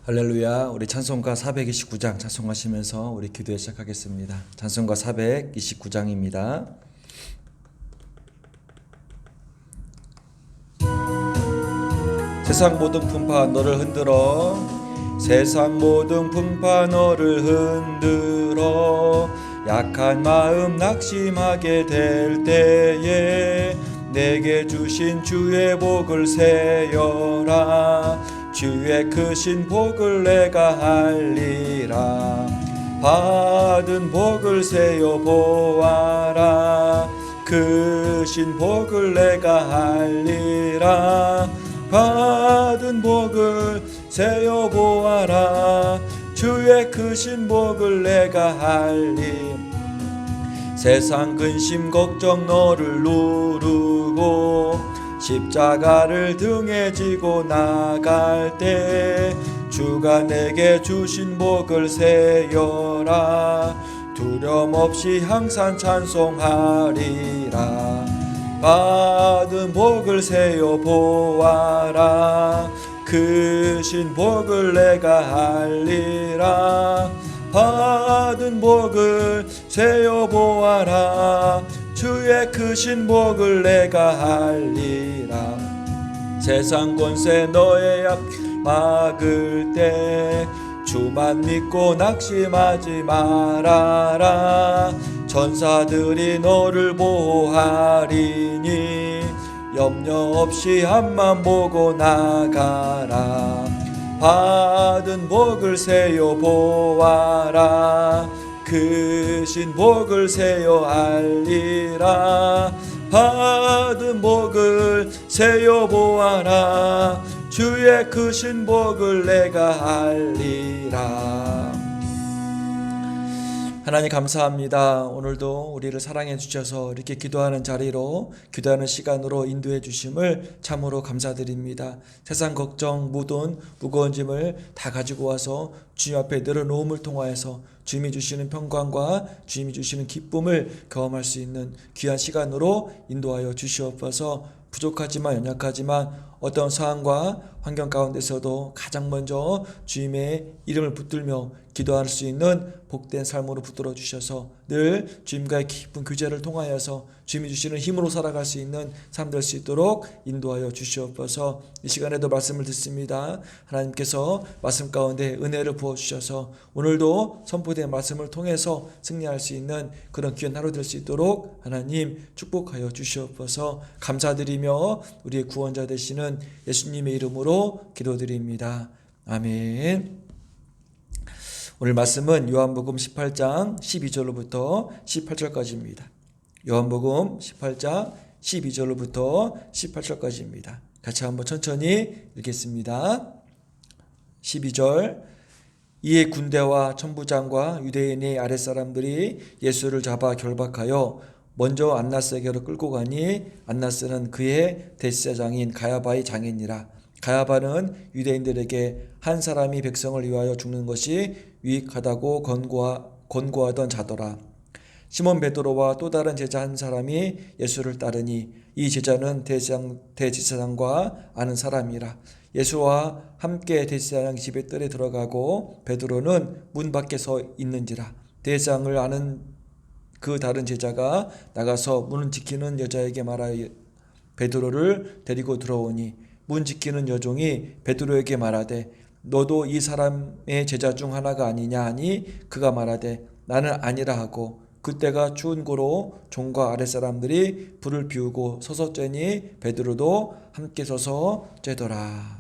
할렐루야. 우리 찬송가 429장 찬송하시면서 우리 기도에 시작하겠습니다. 찬송가 429장입니다. 세상 모든 풍파 너를 흔들어, 세상 모든 풍파 너를 흔들어, 약한 마음 낙심하게 될 때에 내게 주신 주의 복을 세어라. 주의 크신 복을 내가 알리라. 받은 복을 세어 보아라. 크신 복을 내가 알리라. 받은 복을 세어 보아라. 주의 크신 복을 내가 알리. 세상 근심 걱정 너를 누르고 십자가를 등에 지고 나갈 때 주가 내게 주신 복을 세어라. 두려움 없이 항상 찬송하리라. 받은 복을 세어 보아라. 크신 복을 내가 알리라. 받은 복을 세어 보아라. 주의 크신 복을 내가 알리라. 세상 권세 너의 앞 막을 때 주만 믿고 낙심하지 말아라. 천사들이 너를 보호하리니 염려 없이 앞만 보고 나가라. 받은 복을 세어 보아라. 크신 복을 세어 알리라. 받은 복을 세어 보아라. 주의 크신 복을 내가 알리라. 하나님 감사합니다. 오늘도 우리를 사랑해 주셔서 이렇게 기도하는 자리로, 기도하는 시간으로 인도해 주심을 참으로 감사드립니다. 세상 걱정, 모든 무거운 짐을 다 가지고 와서 주님 앞에 내려놓음을 통하여서 주님이 주시는 평강과 주님이 주시는 기쁨을 경험할 수 있는 귀한 시간으로 인도하여 주시옵소서. 부족하지만 연약하지만 어떤 상황과 환경 가운데서도 가장 먼저 주님의 이름을 붙들며 기도할 수 있는 복된 삶으로 붙들어 주셔서 늘 주님과의 깊은 교제를 통하여서 주님이 주시는 힘으로 살아갈 수 있는 삶 될 수 있도록 인도하여 주시옵소서. 이 시간에도 말씀을 듣습니다. 하나님께서 말씀 가운데 은혜를 부어주셔서 오늘도 선포된 말씀을 통해서 승리할 수 있는 그런 귀한 하루 될 수 있도록 하나님 축복하여 주시옵소서. 감사드리며 우리의 구원자 되시는 예수님의 이름으로 기도드립니다. 아멘. 오늘 말씀은 요한복음 18장 12절로부터 18절까지입니다. 요한복음 18장 12절로부터 18절까지입니다. 같이 한번 천천히 읽겠습니다. 12절. 이에 군대와 천부장과 유대인의 아랫사람들이 예수를 잡아 결박하여 먼저 안나스에게로 끌고 가니 안나스는 그의 대제사장인 가야바의 장인이라. 가야바는 유대인들에게 한 사람이 백성을 위하여 죽는 것이 유익하다고 권고하던 자더라. 시몬 베드로와 또 다른 제자 한 사람이 예수를 따르니 이 제자는 대제사장과 아는 사람이라. 예수와 함께 대제사장 집의 뜰에 들어가고 베드로는 문 밖에 서 있는지라. 대제사장을 아는 그 다른 제자가 나가서 문을 지키는 여자에게 말하여 베드로를 데리고 들어오니 문 지키는 여종이 베드로에게 말하되 너도 이 사람의 제자 중 하나가 아니냐 하니 그가 말하되 나는 아니라 하고 그때가 추운 고로 종과 아랫사람들이 불을 피우고 서서 쬐니 베드로도 함께 서서 쬐더라.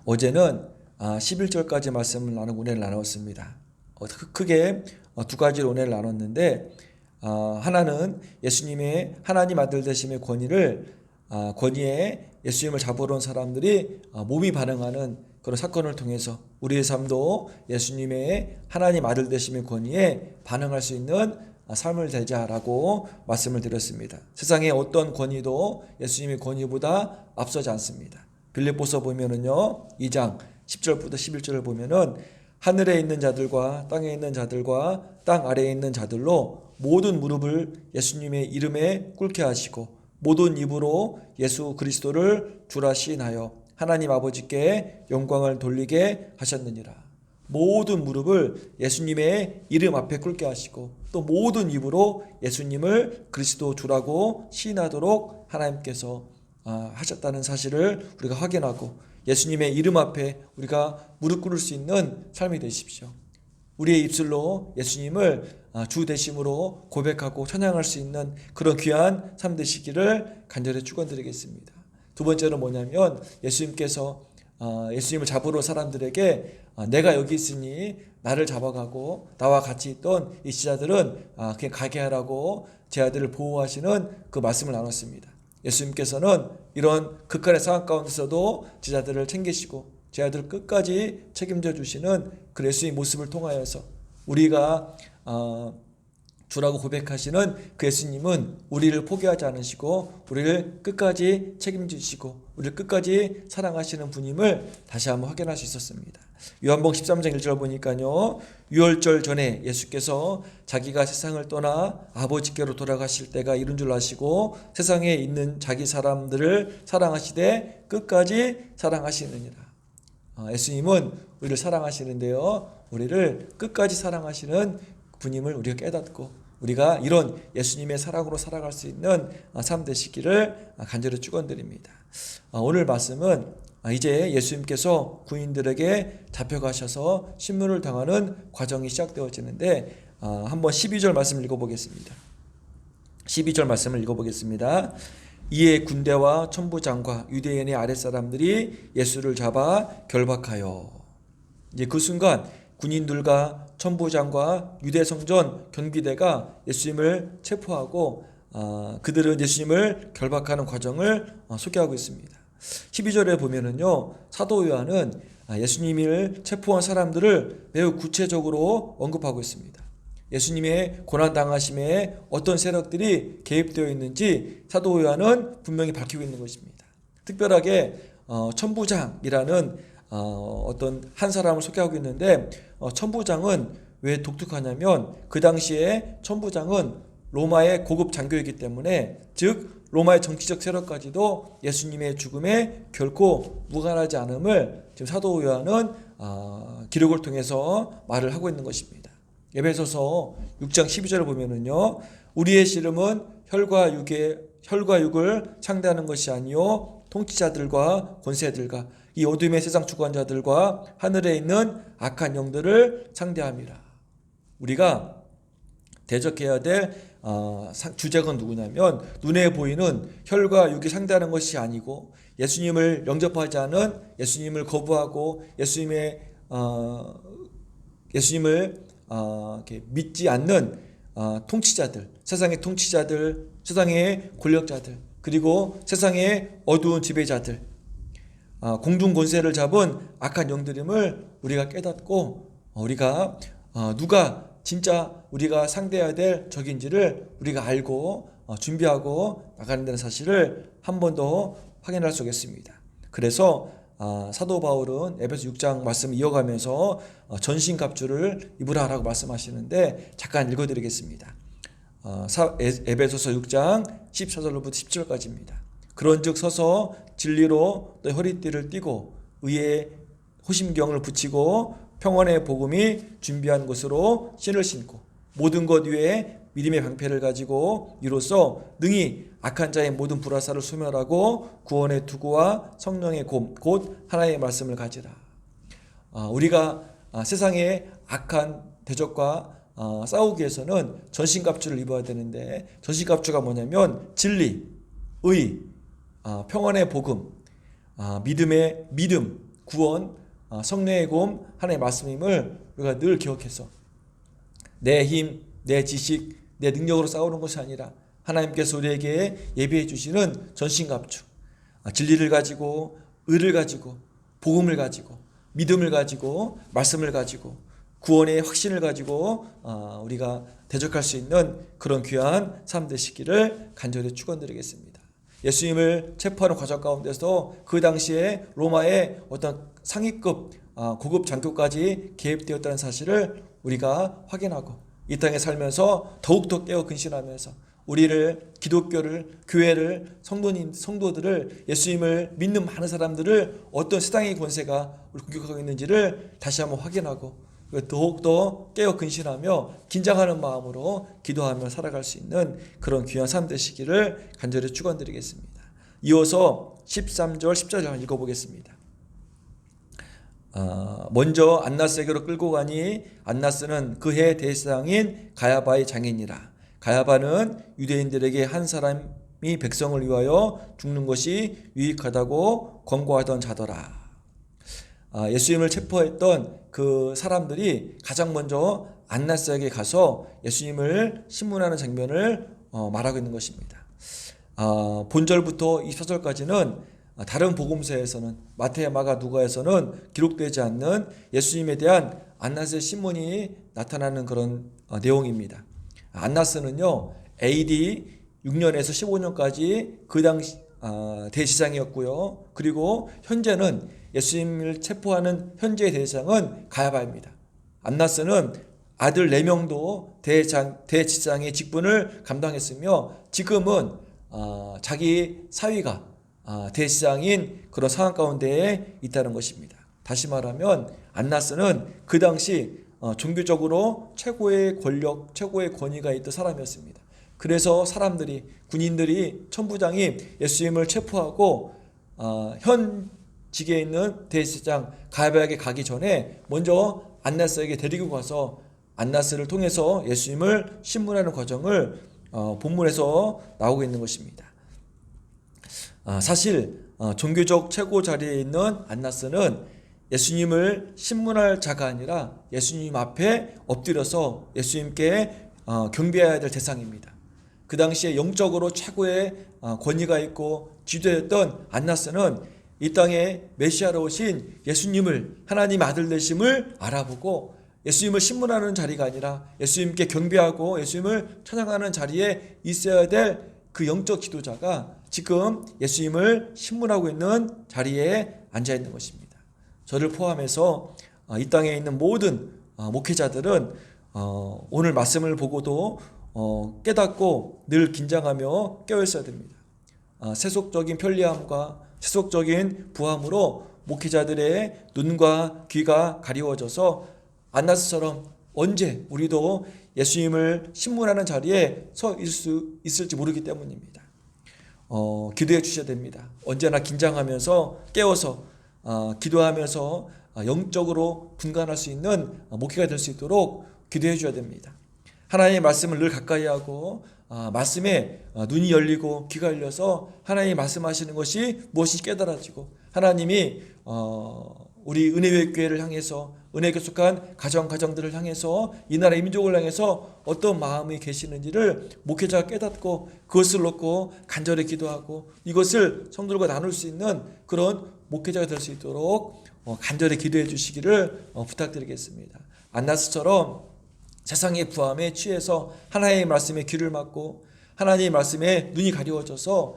어제는 11절까지 말씀을 은혜를 나눴습니다. 크게 두 가지로 은혜를 나눴는데 하나는 예수님의 하나님 아들 되심의 권위에 예수님을 잡으러 온 사람들이 몸이 반응하는 그런 사건을 통해서 우리의 삶도 예수님의 하나님 아들 되심의 권위에 반응할 수 있는 삶을 되자라고 말씀을 드렸습니다. 세상의 어떤 권위도 예수님의 권위보다 앞서지 않습니다. 빌립보서 보면은요 2장 10절부터 11절을 보면은 하늘에 있는 자들과 땅에 있는 자들과 땅 아래에 있는 자들로 모든 무릎을 예수님의 이름에 꿇게 하시고 모든 입으로 예수 그리스도를 주라 시인하여 하나님 아버지께 영광을 돌리게 하셨느니라. 모든 무릎을 예수님의 이름 앞에 꿇게 하시고 또 모든 입으로 예수님을 그리스도 주라고 시인하도록 하나님께서 하셨다는 사실을 우리가 확인하고 예수님의 이름 앞에 우리가 무릎 꿇을 수 있는 삶이 되십시오. 우리의 입술로 예수님을 주 되심으로 고백하고 찬양할 수 있는 그런 귀한 삶 되시기를 간절히 축원드리겠습니다. 두 번째는 뭐냐면 예수님께서 예수님을 잡으러 사람들에게 내가 여기 있으니 나를 잡아가고 나와 같이 있던 이 지자들은 그냥 가게 하라고 제 아들을 보호하시는 그 말씀을 나눴습니다. 예수님께서는 이런 극한의 상황 가운데서도 제자들을 챙기시고 제 아들을 끝까지 책임져 주시는 그 예수의 모습을 통하여서 우리가 주라고 고백하시는 그 예수님은 우리를 포기하지 않으시고 우리를 끝까지 책임지시고 우리를 끝까지 사랑하시는 분임을 다시 한번 확인할 수 있었습니다. 요한복음 13장 1절 보니까요, 유월절 전에 예수께서 자기가 세상을 떠나 아버지께로 돌아가실 때가 이른 줄 아시고 세상에 있는 자기 사람들을 사랑하시되 끝까지 사랑하시느니라. 예수님은 우리를 사랑하시는데요, 우리를 끝까지 사랑하시는 분임을 우리가 깨닫고 우리가 이런 예수님의 사랑으로 살아갈 수 있는 삶 되시기를 간절히 축원드립니다. 오늘 말씀은 이제 예수님께서 군인들에게 잡혀가셔서 신문을 당하는 과정이 시작되어지는데 한번 12절 말씀을 읽어보겠습니다. 12절 말씀을 읽어보겠습니다. 이에 군대와 천부장과 유대인의 아랫사람들이 예수를 잡아 결박하여, 이제 그 순간 군인들과 천부장과 유대 성전 경비대가 예수님을 체포하고 그들은 예수님을 결박하는 과정을 소개하고 있습니다. 12절에 보면은요, 사도 요한은 예수님을 체포한 사람들을 매우 구체적으로 언급하고 있습니다. 예수님의 고난당하심에 어떤 세력들이 개입되어 있는지 사도 요한은 분명히 밝히고 있는 것입니다. 특별하게 천부장이라는 어떤 한 사람을 소개하고 있는데, 천부장은 왜 독특하냐면 그 당시에 천부장은 로마의 고급 장교이기 때문에, 즉 로마의 정치적 세력까지도 예수님의 죽음에 결코 무관하지 않음을 지금 사도 요한은 기록을 통해서 말을 하고 있는 것입니다. 에베소서 6장 12절을 보면은요, 우리의 씨름은 혈과 육을 상대하는 것이 아니요 통치자들과 권세들과 이 어둠의 세상 주관자들과 하늘에 있는 악한 영들을 상대함이라. 우리가 대적해야 될 주제가 누구냐면 눈에 보이는 혈과 육이 상대하는 것이 아니고 예수님을 영접하지 않은, 예수님을 거부하고 예수님을 이렇게 믿지 않는 통치자들, 세상의 통치자들, 세상의 권력자들, 그리고 세상의 어두운 지배자들, 공중 권세를 잡은 악한 영들임을 우리가 깨닫고 우리가 누가 진짜 우리가 상대해야 될 적인지를 우리가 알고 준비하고 나가는 데는 사실을 한 번 더 확인할 수 있겠습니다. 그래서 사도 바울은 에베소 6장 말씀을 이어가면서 전신갑주를 입으라라고 말씀하시는데 잠깐 읽어드리겠습니다. 에베소서 6장 14절로부터 10절까지입니다. 그런즉 서서 진리로 또 허리띠를 띠고 의의 호심경을 붙이고 평안의 복음이 준비한 것으로 신을 신고 모든 것 위에 믿음의 방패를 가지고 이로써 능히 악한 자의 모든 불화살을 소멸하고 구원의 투구와 성령의 곰 곧 하나님의 말씀을 가지라. 우리가 세상의 악한 대적과 싸우기 위해서는 전신갑주를 입어야 되는데, 전신갑주가 뭐냐면 진리, 의, 평안의 복음, 믿음, 구원, 성령의 곰, 하나님의 말씀임을 우리가 늘 기억해서 내 힘, 내 지식, 내 능력으로 싸우는 것이 아니라 하나님께서 우리에게 예비해 주시는 전신갑주, 진리를 가지고, 의를 가지고, 복음을 가지고, 믿음을 가지고, 말씀을 가지고, 구원의 확신을 가지고 우리가 대적할 수 있는 그런 귀한 삶 되시기를 간절히 축원드리겠습니다. 예수님을 체포하는 과정 가운데서 그 당시에 로마의 어떤 상위급 고급 장교까지 개입되었다는 사실을 우리가 확인하고 이 땅에 살면서 더욱더 깨어 근신하면서 우리를 기독교를 교회를 성도들을 예수님을 믿는 많은 사람들을 어떤 세상의 권세가 공격하고 있는지를 다시 한번 확인하고 더욱더 깨어 근신하며 긴장하는 마음으로 기도하며 살아갈 수 있는 그런 귀한 삶 되시기를 간절히 축원드리겠습니다. 이어서 13절 10절 읽어보겠습니다. 먼저 안나스에게로 끌고 가니 안나스는 그해 대제사장인 가야바의 장인이라. 가야바는 유대인들에게 한 사람이 백성을 위하여 죽는 것이 유익하다고 권고하던 자더라. 예수님을 체포했던 그 사람들이 가장 먼저 안나스에게 가서 예수님을 신문하는 장면을 말하고 있는 것입니다. 본절부터 24절까지는 다른 복음서에서는 마태, 마가, 누가에서는 기록되지 않는 예수님에 대한 안나스의 신문이 나타나는 그런 내용입니다. 안나스는요 AD 6년에서 15년까지 그 당시 대제사장이었고요. 그리고 현재는 예수님을 체포하는 현재의 대제사장은 가야바입니다. 안나스는 아들 4명도 대제사장의 직분을 감당했으며 지금은 자기 사위가 대제사장인 그런 상황 가운데에 있다는 것입니다. 다시 말하면 안나스는 그 당시 종교적으로 최고의 권력, 최고의 권위가 있던 사람이었습니다. 그래서 사람들이, 군인들이, 천부장이 예수님을 체포하고 현직에 있는 대제사장 가야바에게 가기 전에 먼저 안나스에게 데리고 가서 안나스를 통해서 예수님을 신문하는 과정을 본문에서 나오고 있는 것입니다. 사실 종교적 최고 자리에 있는 안나스는 예수님을 신문할 자가 아니라 예수님 앞에 엎드려서 예수님께 경배해야 될 대상입니다. 그 당시에 영적으로 최고의 권위가 있고 지도였던 안나스는 이 땅에 메시아로 오신 예수님을, 하나님 아들 되심을 알아보고 예수님을 신문하는 자리가 아니라 예수님께 경배하고 예수님을 찬양하는 자리에 있어야 될 그 영적 지도자가 지금 예수님을 신문하고 있는 자리에 앉아 있는 것입니다. 저를 포함해서 이 땅에 있는 모든 목회자들은 오늘 말씀을 보고도 깨닫고 늘 긴장하며 깨어 있어야 됩니다. 세속적인 편리함과 세속적인 부함으로 목회자들의 눈과 귀가 가리워져서 안나스처럼 언제 우리도 예수님을 신문하는 자리에 서 있을지 모르기 때문입니다. 기도해 주셔야 됩니다. 언제나 긴장하면서 깨어서 기도하면서 영적으로 분간할 수 있는 목회가 될 수 있도록 기도해 줘야 됩니다. 하나님의 말씀을 늘 가까이 하고 말씀에 눈이 열리고 귀가 열려서 하나님이 말씀하시는 것이 무엇인지 깨달아지고 하나님이 우리 은혜의 교회를 향해서 은혜에 속한 가정들을 향해서 이 나라의 민족을 향해서 어떤 마음이 계시는지를 목회자가 깨닫고 그것을 놓고 간절히 기도하고 이것을 성도들과 나눌 수 있는 그런 목회자가 될 수 있도록 간절히 기도해 주시기를 부탁드리겠습니다. 안나스처럼 세상의 부함에 취해서 하나님의 말씀에 귀를 막고 하나님의 말씀에 눈이 가리워져서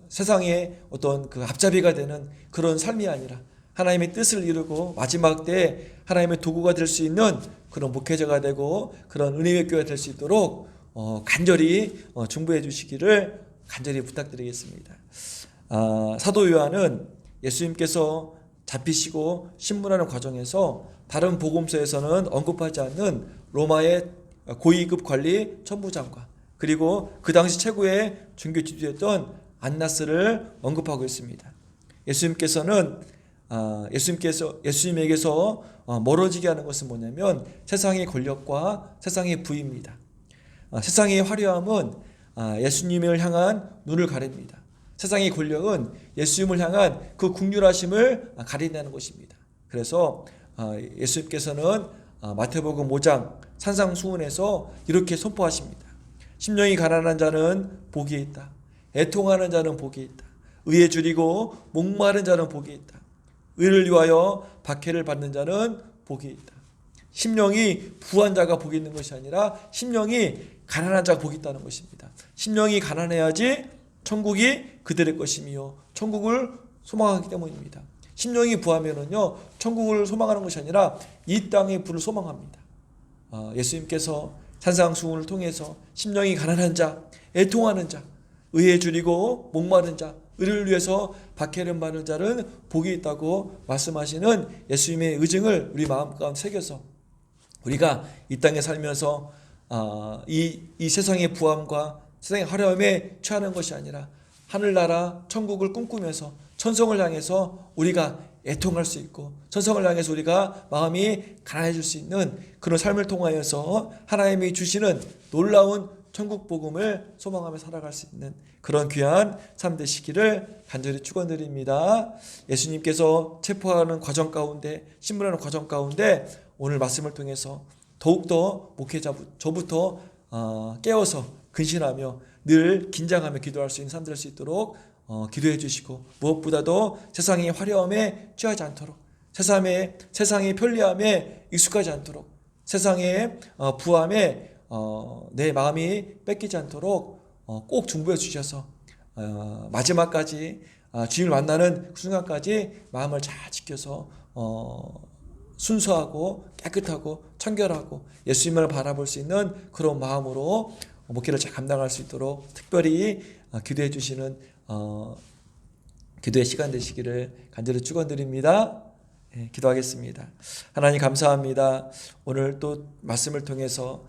세상의 어떤 그 앞잡이가 되는 그런 삶이 아니라 하나님의 뜻을 이루고 마지막 때에 하나님의 도구가 될 수 있는 그런 목회자가 되고 그런 은혜의 교회가 될 수 있도록 간절히 중보해 주시기를 간절히 부탁드리겠습니다. 사도 요한은 예수님께서 잡히시고 신문하는 과정에서 다른 복음서에서는 언급하지 않는 로마의 고위급 관리 천부장과 그리고 그 당시 최고의 종교 지도였던 안나스를 언급하고 있습니다. 예수님에게서 멀어지게 하는 것은 뭐냐면 세상의 권력과 세상의 부입니다. 세상의 화려함은 예수님을 향한 눈을 가립니다. 세상의 권력은 예수님을 향한 그 국률하심을 가리는 것입니다. 그래서 예수님께서는 마태복음 5장 산상수훈에서 이렇게 선포하십니다. 심령이 가난한 자는 복이 있다. 애통하는 자는 복이 있다. 의에 줄이고 목마른 자는 복이 있다. 의를 위하여 박해를 받는 자는 복이 있다. 심령이 부한 자가 복이 있는 것이 아니라 심령이 가난한 자가 복이 있다는 것입니다. 심령이 가난해야지 천국이 그들의 것이며 천국을 소망하기 때문입니다. 심령이 부하면은요 천국을 소망하는 것이 아니라 이 땅의 부를 소망합니다. 예수님께서 산상수훈을 통해서 심령이 가난한 자, 애통하는 자, 의에 줄이고 목마른 자, 의를 위해서 박해를 받는 자는 복이 있다고 말씀하시는 예수님의 의증을 우리 마음 가운데 새겨서 우리가 이 땅에 살면서 이 세상의 부함과 세상의 화려함에 취하는 것이 아니라 하늘나라 천국을 꿈꾸면서 천성을 향해서 우리가 애통할 수 있고 천성을 향해서 우리가 마음이 가난해질 수 있는 그런 삶을 통하여서 하나님이 주시는 놀라운 천국 복음을 소망하며 살아갈 수 있는 그런 귀한 삶 되시기를 간절히 축원드립니다. 예수님께서 체포하는 과정 가운데 신문하는 과정 가운데 오늘 말씀을 통해서 더욱더 목회자 저부터 깨워서 근신하며 늘 긴장하며 기도할 수 있는 삶 될 수 있도록 기도해 주시고 무엇보다도 세상의 화려함에 취하지 않도록 세상의 편리함에 익숙하지 않도록 세상의 부함에 내 마음이 뺏기지 않도록 꼭 중보해 주셔서 마지막까지 주님을 만나는 그 순간까지 마음을 잘 지켜서 순수하고 깨끗하고 청결하고 예수님을 바라볼 수 있는 그런 마음으로 목회를 잘 감당할 수 있도록 특별히 기도해 주시는 기도의 시간 되시기를 간절히 축원드립니다. 기도하겠습니다. 하나님 감사합니다. 오늘 또 말씀을 통해서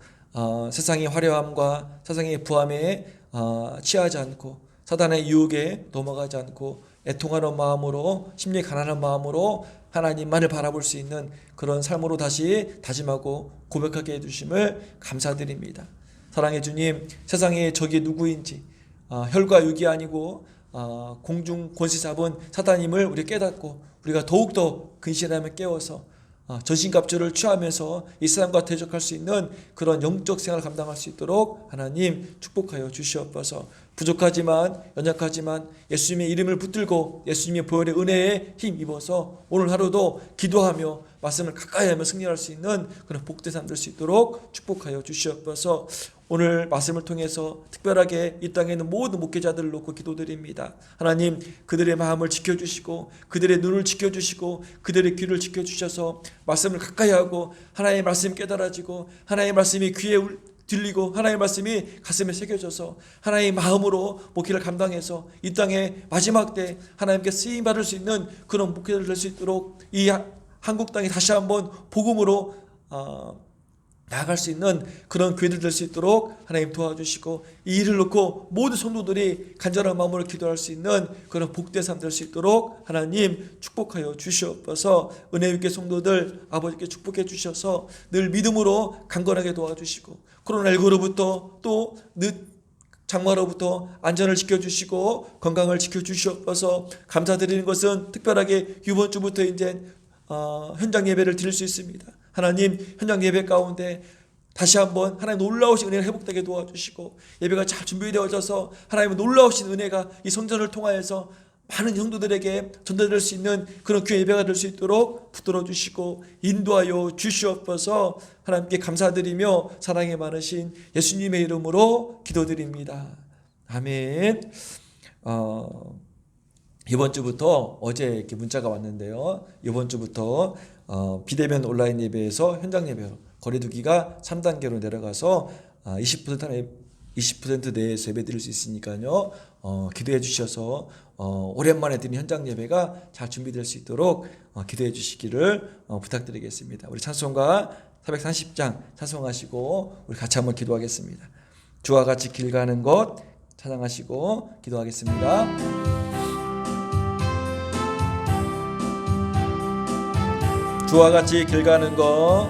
세상의 화려함과 세상의 부함에 취하지 않고 사단의 유혹에 넘어가지 않고 애통하는 마음으로 심령이 가난한 마음으로 하나님만을 바라볼 수 있는 그런 삶으로 다시 다짐하고 고백하게 해주심을 감사드립니다. 사랑의 주님, 세상의 적이 누구인지 혈과 육이 아니고 공중 권세 잡은 사단임을 우리 깨닫고 우리가 더욱더 근신하며 깨워서 전신갑주를 취하면서 이 세상과 대적할 수 있는 그런 영적 생활을 감당할 수 있도록 하나님 축복하여 주시옵소서. 부족하지만 연약하지만 예수님의 이름을 붙들고 예수님의 보혈의 은혜에 힘입어서 오늘 하루도 기도하며 말씀을 가까이 하며 승리할 수 있는 그런 복된 삶 될 수 있도록 축복하여 주시옵소서. 오늘 말씀을 통해서 특별하게 이 땅에 있는 모든 목회자들을 놓고 기도드립니다. 하나님 그들의 마음을 지켜주시고 그들의 눈을 지켜주시고 그들의 귀를 지켜주셔서 말씀을 가까이 하고 하나님의 말씀이 깨달아지고 하나님의 말씀이 귀에 들리고 하나님의 말씀이 가슴에 새겨져서 하나님의 마음으로 목회를 감당해서 이 땅의 마지막 때 하나님께 쓰임받을 수 있는 그런 목회를 될 수 있도록 이 한국 땅에 다시 한번 복음으로 나아갈 수 있는 그런 교회들 될 수 있도록 하나님 도와주시고 이 일을 놓고 모든 성도들이 간절한 마음으로 기도할 수 있는 그런 복된 삶 될 수 있도록 하나님 축복하여 주시옵소서. 은혜 있게 성도들 아버지께 축복해 주셔서 늘 믿음으로 강건하게 도와주시고 코로나19로부터 또 장마로부터 안전을 지켜주시고 건강을 지켜주시옵소서. 감사드리는 것은 특별하게 이번 주부터 이제 현장 예배를 드릴 수 있습니다. 하나님 현장 예배 가운데 다시 한번 하나님 놀라우신 은혜를 회복되게 도와주시고 예배가 잘 준비되어져서 하나님의 놀라우신 은혜가 이 성전을 통하여서 많은 성도들에게 전달될 수 있는 그런 교회 예배가 될 수 있도록 붙들어 주시고 인도하여 주시옵소서. 하나님께 감사드리며 사랑이 많으신 예수님의 이름으로 기도드립니다. 아멘. 이번 주부터 어제 이렇게 문자가 왔는데요. 이번 주부터 비대면 온라인 예배에서 현장 예배로 거리두기가 3단계로 내려가서 20% 내에서 예배 드릴 수 있으니까요. 기도해 주셔서 오랜만에 드린 현장 예배가 잘 준비될 수 있도록 기도해 주시기를 부탁드리겠습니다. 우리 찬송가 430장 찬송하시고 우리 같이 한번 기도하겠습니다. 주와 같이 길 가는 것 찬양하시고 기도하겠습니다. 주와 같이 길 가는 것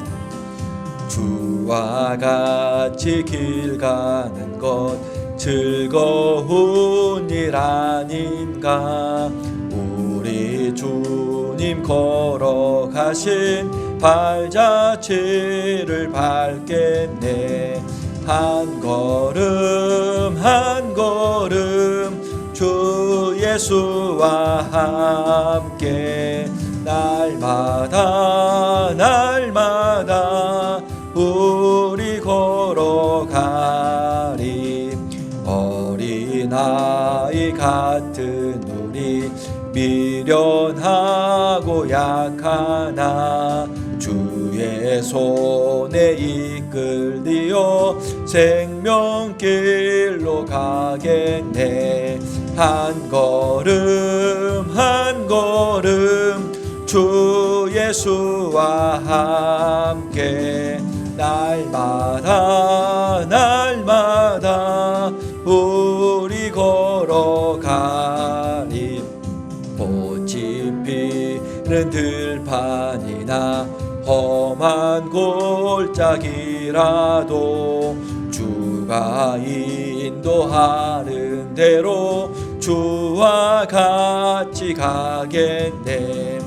주와 같이 길 가는 것 즐거운 일 아닌가. 우리 주님 걸어가신 발자취를 밟겠네. 한 걸음 한 걸음 주 예수와 함께 날마다 우리 걸어가리. 어린아이 같은 우리 미련하고 약하나 주의 주의 손에 이끌리어 생명길로 가겠네. 한 걸음 한 걸음 주 예수와 함께 날마다 날마다 우리 걸어가리. 꽃이 피는 들판이나 험한 골짜기라도 주가 인도하는 대로 주와 같이 가겠네.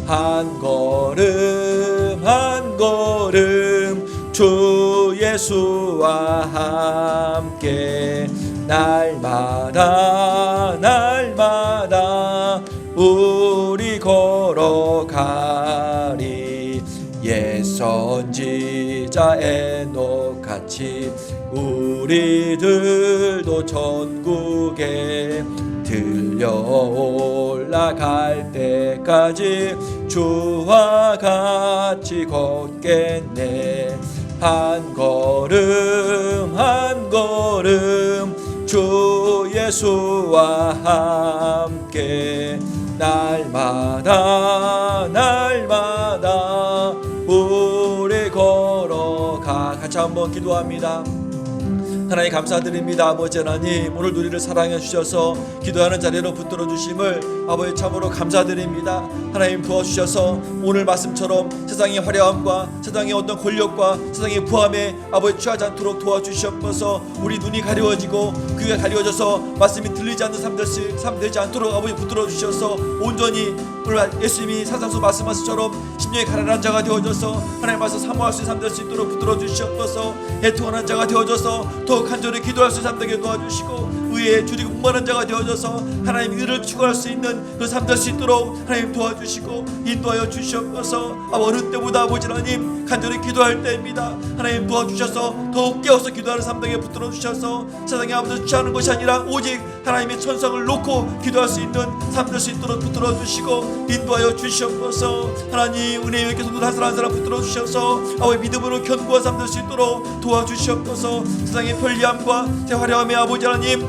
한 걸음 한 걸음 주 예수와 함께 날마다 날마다 우리 걸어가리. 옛 선지자 에녹같이 우리들도 천국에 들려 올라갈 때까지 주와 같이 걷겠네. 한 걸음 한 걸음 주 예수와 함께 날마다 날마다 우리 걸어가. 같이 한번 기도합니다. 하나님 감사드립니다. 아버지 하나님, 오늘 우리를 사랑해 주셔서 기도하는 자리로 붙들어 주심을 아버지 참으로 감사드립니다. 하나님 도와주셔서 오늘 말씀처럼 세상의 화려함과 세상의 어떤 권력과 세상의 부함에 아버지 취하지 않도록 도와주시옵소서. 우리 눈이 가려워지고 귀가 가려워져서 말씀이 들리지 않는 삶 되지 않도록 아버지 붙들어 주셔서 온전히 오늘 예수님이 산상수 말씀하시처럼 심령이 가난한 자가 되어져서 하나님 말씀 사모할 수 있는 삶 될 수 있도록 붙들어 주시옵소서. 애통하는 자가 되어져서 더욱 간절히 기도할 수 있는 삶 되게 도와주시고 의에 주리고 풍만한 자가 되어져서 하나님 의를 추구할 수 있는 그 삶 될 수 있도록 하나님 도와주시고 인도하여 주시옵소서. 어느 때보다 아버지 하나님 간절히 기도할 때입니다. 하나님 도와주셔서 더욱 깨어서 기도하는 삶 되게 붙들어 주셔서 세상에 아무도 취하는 것이 아니라 오직 하나님의 천성을 놓고 기도할 수 있는 삶 될 수 있도록 붙들어 주시고 인도하여 주시옵소서. 하나님 은혜의 교통들 한 사람 한 사람 붙들어 주셔서 아버지 믿음으로 견고한 삶 될 수 있도록 도와주시옵소서. 세상의 편리함과 제 화려함의 아버지 하나님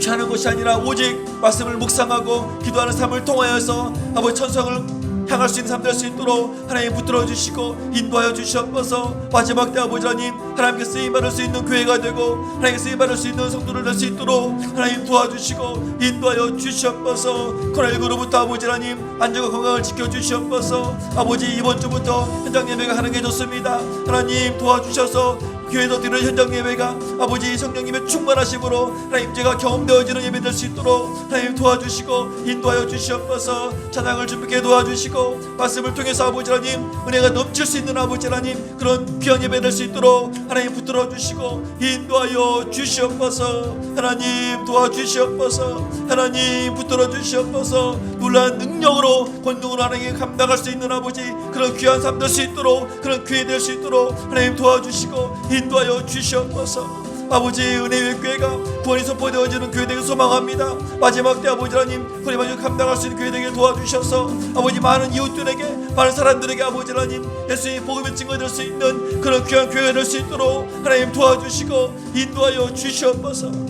취하는 것이 아니라 오직 말씀을 묵상하고 기도하는 삶을 통하여서 아버지 천성을 향할 수 있는 삶 될 수 있도록 하나님 붙들어 주시고 인도하여 주시옵소서. 마지막 때 아버지 하나님 하나님께 쓰임받을 수 있는 교회가 되고 하나님께 쓰임받을 수 있는 성도를 될 수 있도록 하나님 도와주시고 인도하여 주시옵소서. 코로나19로부터 아버지 하나님 안전과 건강을 지켜주시옵소서. 아버지 이번 주부터 현장 예배가 가능해졌습니다. 하나님 도와주셔서 교회도 드리는 현장 예배가 아버지 성령님의 충만하심으로 하나님 제가 경험되어지는 예배 될 수 있도록 하나님 도와주시고 인도하여 주시옵소서. 찬양을 준비케 도와주시고 말씀을 통해서 아버지 하나님 은혜가 넘칠 수 있는 아버지 하나님 그런 귀한 예배 될 수 있도록 하나님 붙들어 주시고 인도하여 주시옵소서. 하나님 도와주시옵소서. 하나님 붙들어 주시옵소서. 놀라운 능력으로 권능으로 하나님 감당할 수 있는 아버지 그런 귀한 삶 될 수 있도록 그런 교회 될 수 있도록 하나님 도와주시고 인도하여 주시옵소서. 아버지 은혜의 교회가 구원이 선포되어지는 교회 되길 소망합니다. 마지막 때 아버지 하나님 구원의 감당할 수 있는 교회 되길 도와주셔서 아버지 많은 이웃들에게 많은 사람들에게 아버지 하나님 예수의 복음의 증거 될 수 있는 그런 귀한 교회가 될 수 있도록 하나님 도와주시고 인도하여 주시옵소서.